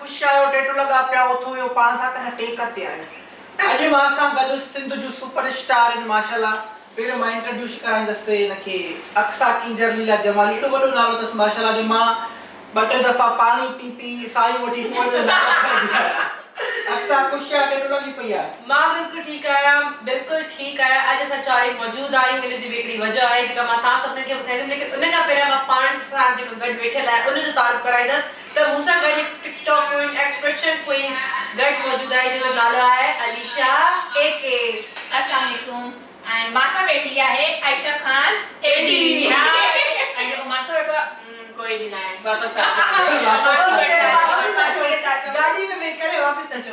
ख़ुश आयो टेटो लगा पिया उथो यो पाण था कने टेक ते आयो अॼु मां सां गॾु सिंध जो सुपरस्टार इन माशाल्लाह पहिरियों मां इंट्रोड्यूस कराईंदसि इनखे अक्सा किंजर लीला जमाली एॾो वॾो नालो अथसि माशाल्लाह जो मां ॿ टे दफ़ा पाणी पी पी साई वठी पोइ जो नालो खणी आहियां अक्सा ख़ुशि आहे टेटो लॻी पई आहे मां बिल्कुल ठीक आहियां अॼु असां चारे मौजूद आहियूं इन जी हिकिड़ी वजह आहे जेका मां तव्हां सभिनी खे ॿुधाईंदमि लेकिन उन खां पहिरियों मां पाण सां जेको गॾु वेठल आहे उन जो तारीफ़ कराईंदसि त मूंसां गॾु हिकु टिकटॉक क्वीन एक्सप्रेशन क्वीन गॾु मौजूद आहे जंहिंजो नालो आहे अलीशा एके अस्सलाम वालेकुम ऐं मां सां वेठी आहे आयशा खान एडी ऐं जेको मां सां वेठो कोई भी ना है वापस गाड़ी में वेट करे वापस अचो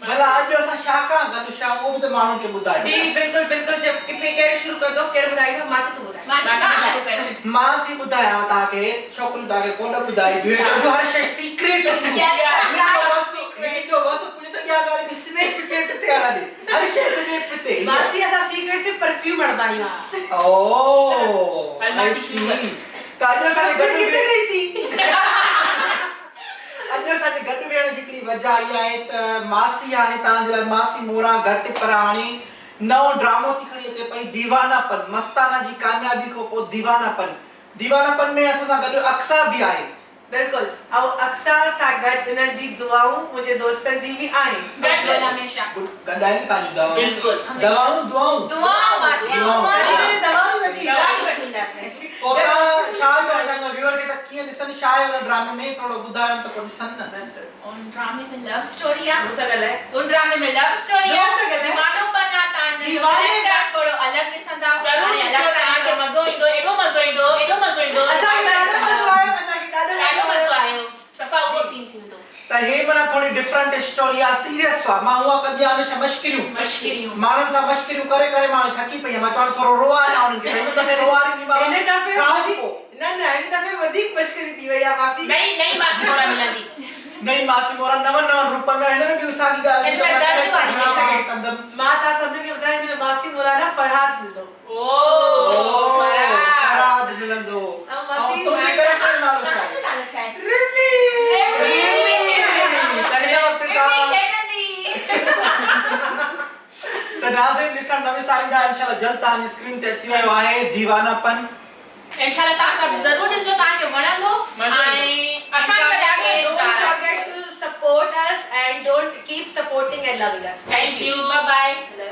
भला आज असां छा का गॾु छा वो भी तो माण्हुनि खे ॿुधायो जी बिल्कुल जब कितने केर शुरू कर दो केर ॿुधाईंदो मां से तू ॿुधाए मां शुरू कर मां थी ॿुधायां तव्हांखे छोकिरियूं तव्हांखे कोन ॿुधाई जो हर शइ सीक्रेट जो बस कुझु त इहा ॻाल्हि बि स्नैप चैट ते हला दे हर शइ स्नैप ते मासी असां सीक्रेट से परफ्यूम हड़दा आहियूं ओ आई सी ताजो सारे गॾु किथे गई सी अॼु असांजे गॾु वेहण जी हिकिड़ी वजह आई आहे त मासी हाणे तव्हांजे लाइ मासी मोरा घटि पर हाणे नओं ड्रामो थी खणी अचे पई दीवानापन मस्ताना जी कामयाबी खां पोइ दीवानापन में असां सां गॾु अक्सा बि आहे बिल्कुल और अक्सा सां गॾु इन्हनि जी दुआऊं मुंहिंजे दोस्तनि जी बि आहिनि गॾु हमेशा गॾु आहिनि तव्हांजी दवाऊं बिल्कुल दुआऊं दुआऊं मासी दवाऊं वठी वठींदासीं पोइ तव्हां छा चवणु चाहींदो व्यूअर खे त कीअं ॾिसनि छा आहे हुन ड्रामे में थोरो ॿुधायो त पोइ ॾिसनि न उन ड्रामे में लव स्टोरी आहे मूंसां ॻाल्हाए उन ड्रामे में लव स्टोरी जोर से आहे ॻाल्हाए। दीवानोपन आहे तव्हां दीवाने का थोरो अलॻि ॾिसंदा ज़रूर अलॻि तव्हांखे मज़ो ईंदो एॾो मज़ो ईंदो असांखे ॾाढो मज़ो आयो असांखे ॾाढो मज़ो आयो सफ़ा उहो सीन थींदो त हे माना थोरी डिफरेंट स्टोरी आहे सीरियस आहे मां उहा कंदी आहियां हमेशह मश्किरियूं माण्हुनि सां मश्किरियूं करे करे मां थकी पई आहियां मां चवां थोरो रोआरियां उन्हनि खे हिन दफ़े रोआरींदी मां हिन दफ़े हिन दफ़े वधीक मश्किरी थी वई आहे मासी नई मासी मोरा मिलंदी नई मासी मोरा नवन रूपनि में हिन में बि साॻी ॻाल्हि हिन में दर्द वारी कंदमि मां तव्हां सभिनी खे ॿुधाईंदी में मासी मोरा ना फरहाद मिलंदो ओ फरहाद मिलंदो ऐं मासी तुंहिंजे करे कहिड़ो नालो छा आहे नालो छा आहे रिमी त नाज़रीन ॾिसण न विसारींदा इंशाल्लाह जल्द तव्हांजी स्क्रीन ते अची रहियो आहे दीवानापन इंशाल्लाह तव्हां सभु ज़रूर ॾिसो तव्हांखे वणंदो ऐं असां Don't forget to support us and don't keep supporting and loving us. Thank you. Bye by